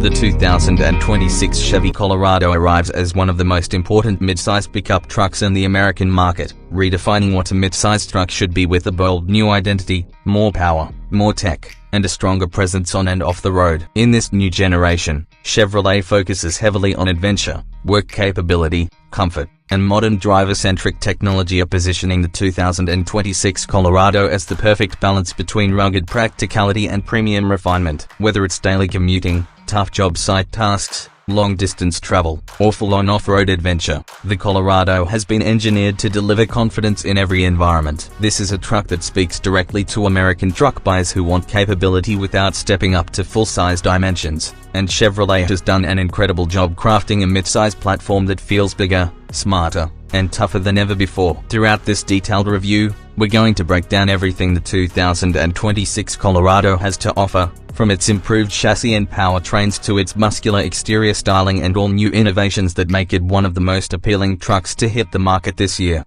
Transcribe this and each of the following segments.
The 2026 Chevy Colorado arrives as one of the most important mid-size pickup trucks in the American market, redefining what a mid-size truck should be with a bold new identity, more power, more tech, and a stronger presence on and off the road. In this new generation, Chevrolet focuses heavily on adventure, work capability, comfort, and modern driver-centric technology, positioning the 2026 Colorado as the perfect balance between rugged practicality and premium refinement. Whether it's daily commuting, tough job site tasks, long-distance travel, or full-on off-road adventure, the Colorado has been engineered to deliver confidence in every environment. This is a truck that speaks directly to American truck buyers who want capability without stepping up to full-size dimensions, and Chevrolet has done an incredible job crafting a mid-size platform that feels bigger, smarter, and tougher than ever before. Throughout this detailed review, we're going to break down everything the 2026 Colorado has to offer, from its improved chassis and powertrains to its muscular exterior styling and all new innovations that make it one of the most appealing trucks to hit the market this year.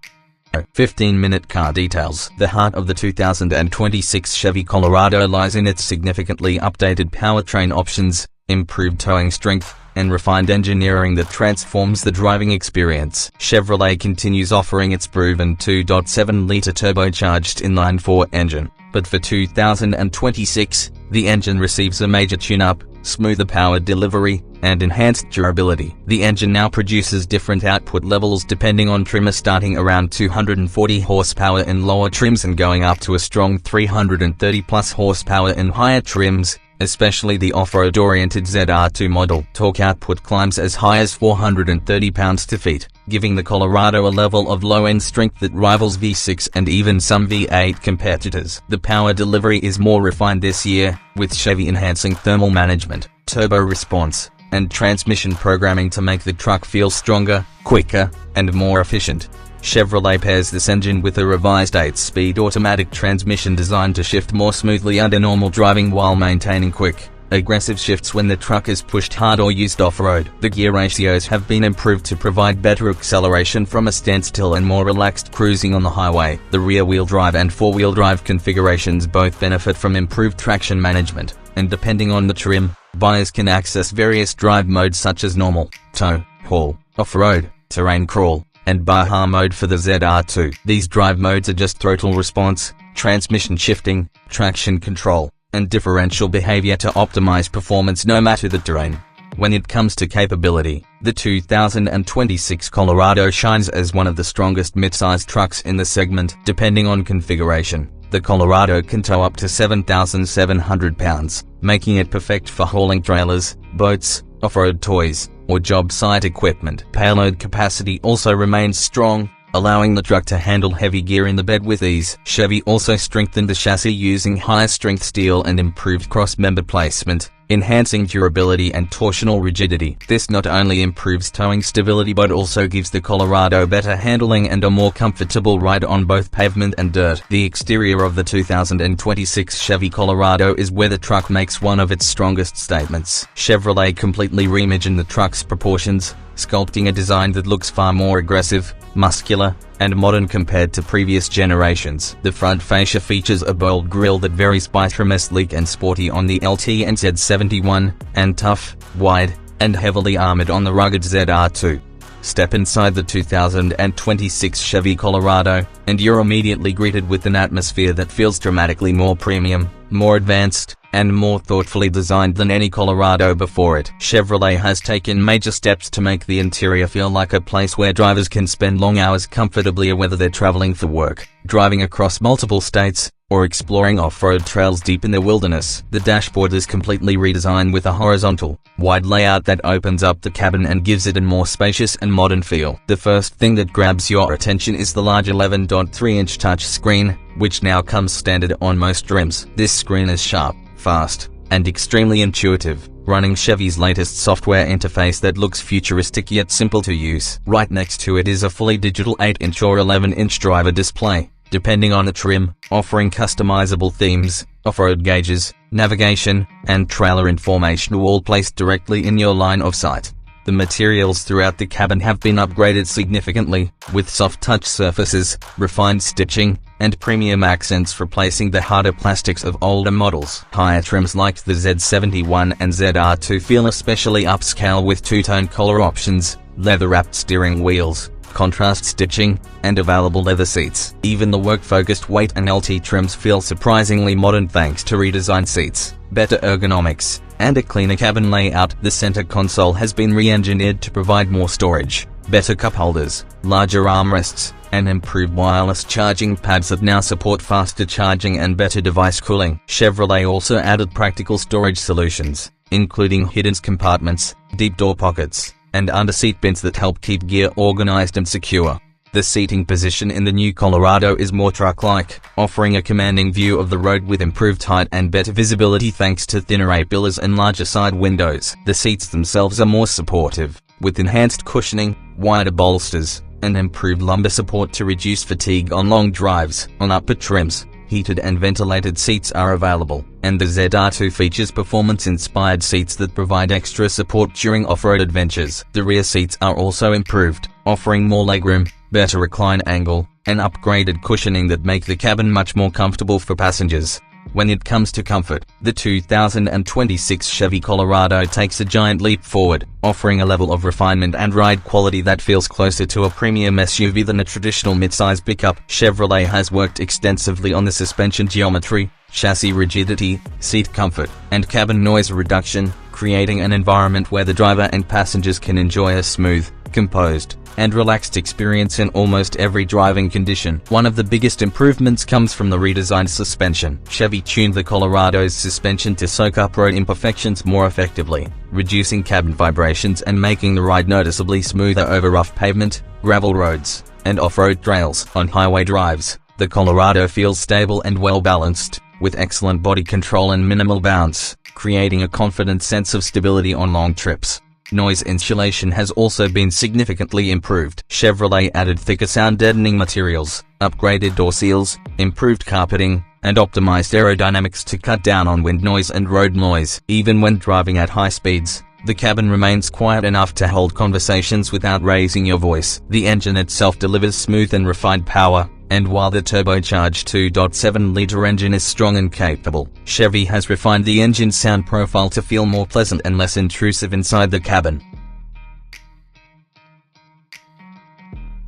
15-minute car details. The heart of the 2026 Chevy Colorado lies in its significantly updated powertrain options, improved towing strength, and refined engineering that transforms the driving experience. Chevrolet continues offering its proven 2.7-liter turbocharged inline-4 engine, but for 2026, the engine receives a major tune-up, smoother power delivery, and enhanced durability. The engine now produces different output levels depending on trimmer, starting around 240 horsepower in lower trims and going up to a strong 330+ horsepower in higher trims, especially the off-road oriented ZR2 model. Torque output climbs as high as 430 pounds-feet, giving the Colorado a level of low-end strength that rivals V6 and even some V8 competitors. The power delivery is more refined this year, with Chevy enhancing thermal management, turbo response, and transmission programming to make the truck feel stronger, quicker, and more efficient. Chevrolet pairs this engine with a revised 8-speed automatic transmission designed to shift more smoothly under normal driving while maintaining quick, aggressive shifts when the truck is pushed hard or used off-road. The gear ratios have been improved to provide better acceleration from a standstill and more relaxed cruising on the highway. The rear-wheel drive and four-wheel drive configurations both benefit from improved traction management, and depending on the trim, buyers can access various drive modes such as normal, tow, haul, off-road, terrain crawl, and Baja mode for the ZR2. These drive modes are just throttle response, transmission shifting, traction control, and differential behavior to optimize performance no matter the terrain. When it comes to capability, the 2026 Colorado shines as one of the strongest mid-sized trucks in the segment. Depending on configuration, the Colorado can tow up to 7,700 pounds, making it perfect for hauling trailers, boats, off-road toys, or job site equipment. Payload capacity also remains strong, allowing the truck to handle heavy gear in the bed with ease. Chevy also strengthened the chassis using higher strength steel and improved cross-member placement, enhancing durability and torsional rigidity. This not only improves towing stability but also gives the Colorado better handling and a more comfortable ride on both pavement and dirt. The exterior of the 2026 Chevy Colorado is where the truck makes one of its strongest statements. Chevrolet completely reimagined the truck's proportions, sculpting a design that looks far more aggressive, muscular, and modern compared to previous generations. The front fascia features a bold grille that varies from sleek and sporty on the LT and Z71, and tough, wide, and heavily armored on the rugged ZR2. Step inside the 2026 Chevy Colorado, and you're immediately greeted with an atmosphere that feels dramatically more premium, more advanced, and more thoughtfully designed than any Colorado before it. Chevrolet has taken major steps to make the interior feel like a place where drivers can spend long hours comfortably, whether they're traveling for work, driving across multiple states, or exploring off-road trails deep in the wilderness. The dashboard is completely redesigned with a horizontal, wide layout that opens up the cabin and gives it a more spacious and modern feel. The first thing that grabs your attention is the large 11.3-inch touchscreen, which now comes standard on most trims. This screen is sharp, fast, and extremely intuitive, running Chevy's latest software interface that looks futuristic yet simple to use. Right next to it is a fully digital 8-inch or 11-inch driver display, depending on the trim, offering customizable themes, off-road gauges, navigation, and trailer information, all placed directly in your line of sight. The materials throughout the cabin have been upgraded significantly, with soft touch surfaces, refined stitching, and premium accents replacing the harder plastics of older models. Higher trims like the Z71 and ZR2 feel especially upscale with two-tone color options, leather-wrapped steering wheels, contrast stitching, and available leather seats. Even the work-focused weight and LT trims feel surprisingly modern thanks to redesigned seats, better ergonomics, and a cleaner cabin layout. The center console has been re-engineered to provide more storage, better cup holders, larger armrests, and improved wireless charging pads that now support faster charging and better device cooling. Chevrolet also added practical storage solutions, including hidden compartments, deep door pockets, and under-seat bins that help keep gear organized and secure. The seating position in the new Colorado is more truck-like, offering a commanding view of the road with improved height and better visibility thanks to thinner A-pillars and larger side windows. The seats themselves are more supportive, with enhanced cushioning, wider bolsters, and improved lumbar support to reduce fatigue on long drives. On upper trims, heated and ventilated seats are available, and the ZR2 features performance-inspired seats that provide extra support during off-road adventures. The rear seats are also improved, offering more legroom, better recline angle, and upgraded cushioning that make the cabin much more comfortable for passengers. When it comes to comfort, the 2026 Chevy Colorado takes a giant leap forward, offering a level of refinement and ride quality that feels closer to a premium SUV than a traditional midsize pickup. Chevrolet has worked extensively on the suspension geometry, chassis rigidity, seat comfort, and cabin noise reduction, creating an environment where the driver and passengers can enjoy a smooth, composed, and relaxed experience in almost every driving condition. One of the biggest improvements comes from the redesigned suspension. Chevy tuned the Colorado's suspension to soak up road imperfections more effectively, reducing cabin vibrations and making the ride noticeably smoother over rough pavement, gravel roads, and off-road trails. On highway drives, the Colorado feels stable and well-balanced, with excellent body control and minimal bounce, creating a confident sense of stability on long trips. Noise insulation has also been significantly improved. Chevrolet added thicker sound-deadening materials, upgraded door seals, improved carpeting, and optimized aerodynamics to cut down on wind noise and road noise. Even when driving at high speeds, the cabin remains quiet enough to hold conversations without raising your voice. The engine itself delivers smooth and refined power, and while the turbocharged 2.7-liter engine is strong and capable, Chevy has refined the engine's sound profile to feel more pleasant and less intrusive inside the cabin.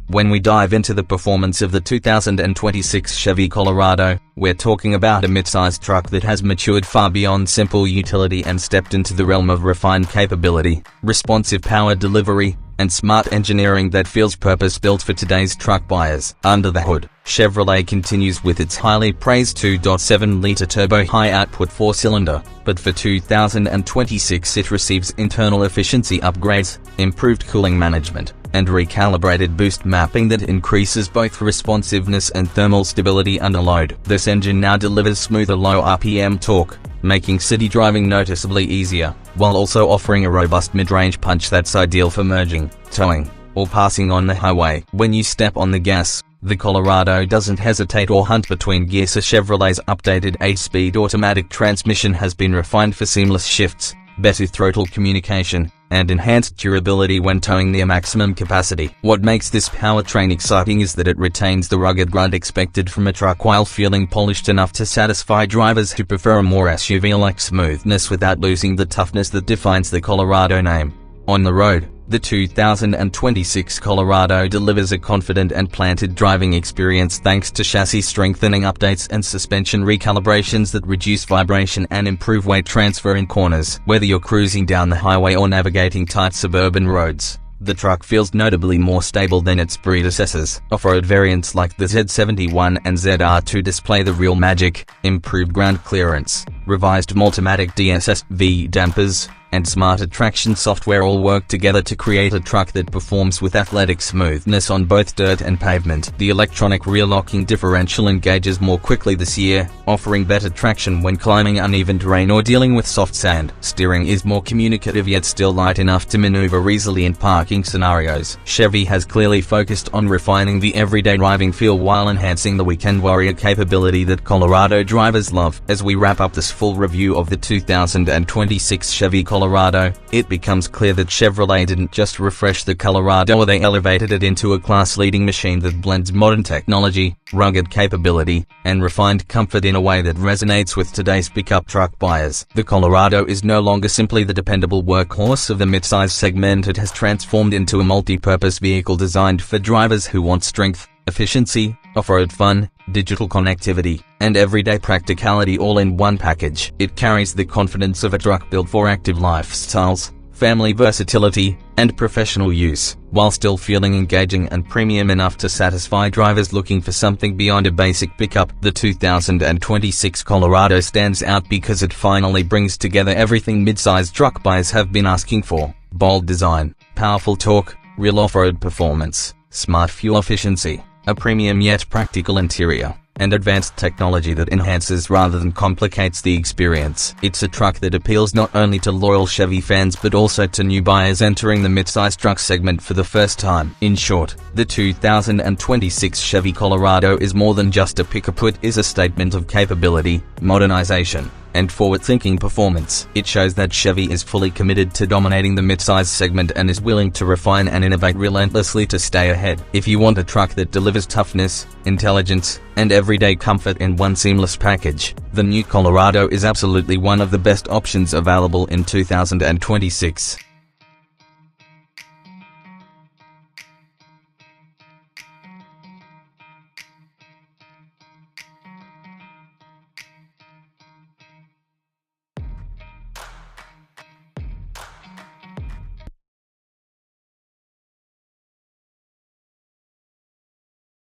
When we dive into the performance of the 2026 Chevy Colorado, we're talking about a mid-sized truck that has matured far beyond simple utility and stepped into the realm of refined capability, responsive power delivery, and smart engineering that feels purpose-built for today's truck buyers. Under the hood, Chevrolet continues with its highly praised 2.7-liter turbo high-output 4-cylinder, but for 2026 it receives internal efficiency upgrades, improved cooling management, and recalibrated boost mapping that increases both responsiveness and thermal stability under load. This engine now delivers smoother low RPM torque, making city driving noticeably easier, while also offering a robust mid-range punch that's ideal for merging, towing, or passing on the highway. When you step on the gas, the Colorado doesn't hesitate or hunt between gears. So Chevrolet's updated 8-speed automatic transmission has been refined for seamless shifts, better throttle communication, and enhanced durability when towing near maximum capacity. What makes this powertrain exciting is that it retains the rugged grunt expected from a truck while feeling polished enough to satisfy drivers who prefer a more SUV-like smoothness without losing the toughness that defines the Colorado name. On the road, the 2026 Colorado delivers a confident and planted driving experience thanks to chassis strengthening updates and suspension recalibrations that reduce vibration and improve weight transfer in corners. Whether you're cruising down the highway or navigating tight suburban roads, the truck feels notably more stable than its predecessors. Off-road variants like the Z71 and ZR2 display the real magic: improved ground clearance, revised Multimatic DSSV dampers, and smarter traction software all work together to create a truck that performs with athletic smoothness on both dirt and pavement. The electronic rear-locking differential engages more quickly this year, offering better traction when climbing uneven terrain or dealing with soft sand. Steering is more communicative yet still light enough to maneuver easily in parking scenarios. Chevy has clearly focused on refining the everyday driving feel while enhancing the weekend warrior capability that Colorado drivers love. As we wrap up this full review of the 2026 Chevy Colorado Colorado, it becomes clear that Chevrolet didn't just refresh the Colorado, they elevated it into a class-leading machine that blends modern technology, rugged capability, and refined comfort in a way that resonates with today's pickup truck buyers. The Colorado is no longer simply the dependable workhorse of the midsize segment. It has transformed into a multi-purpose vehicle designed for drivers who want strength, efficiency, off-road fun, digital connectivity, and everyday practicality all in one package. It carries the confidence of a truck built for active lifestyles, family versatility, and professional use, while still feeling engaging and premium enough to satisfy drivers looking for something beyond a basic pickup. The 2026 Colorado stands out because it finally brings together everything midsize truck buyers have been asking for: bold design, powerful torque, real off-road performance, smart fuel efficiency, a premium yet practical interior, and advanced technology that enhances rather than complicates the experience. It's a truck that appeals not only to loyal Chevy fans but also to new buyers entering the midsize truck segment for the first time. In short, the 2026 Chevy Colorado is more than just a pickup. It is a statement of capability, modernization, and forward-thinking performance. It shows that Chevy is fully committed to dominating the midsize segment and is willing to refine and innovate relentlessly to stay ahead. If you want a truck that delivers toughness, intelligence, and everyday comfort in one seamless package, the new Colorado is absolutely one of the best options available in 2026.